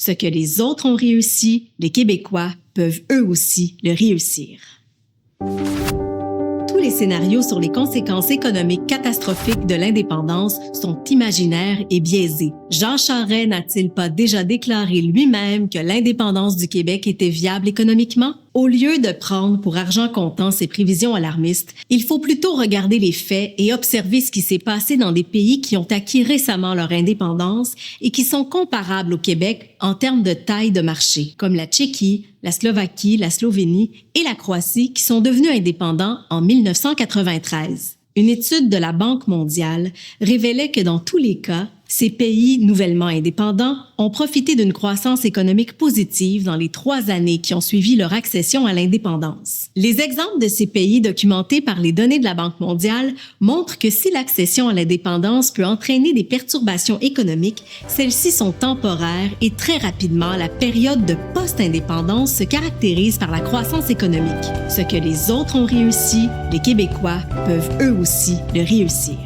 Ce que les autres ont réussi, les Québécois peuvent eux aussi le réussir. Tous les scénarios sur les conséquences économiques catastrophiques de l'indépendance sont imaginaires et biaisés. Jean Charest n'a-t-il pas déjà déclaré lui-même que l'indépendance du Québec était viable économiquement? Au lieu de prendre pour argent comptant ces prévisions alarmistes, il faut plutôt regarder les faits et observer ce qui s'est passé dans des pays qui ont acquis récemment leur indépendance et qui sont comparables au Québec en termes de taille de marché, comme la Tchéquie, la Slovaquie, la Slovénie et la Croatie qui sont devenus indépendants en 1993. Une étude de la Banque mondiale révélait que dans tous les cas, ces pays nouvellement indépendants ont profité d'une croissance économique positive dans les 3 années qui ont suivi leur accession à l'indépendance. Les exemples de ces pays documentés par les données de la Banque mondiale montrent que si l'accession à l'indépendance peut entraîner des perturbations économiques, celles-ci sont temporaires et très rapidement, la période de post-indépendance se caractérise par la croissance économique. Ce que les autres ont réussi, les Québécois peuvent eux aussi le réussir.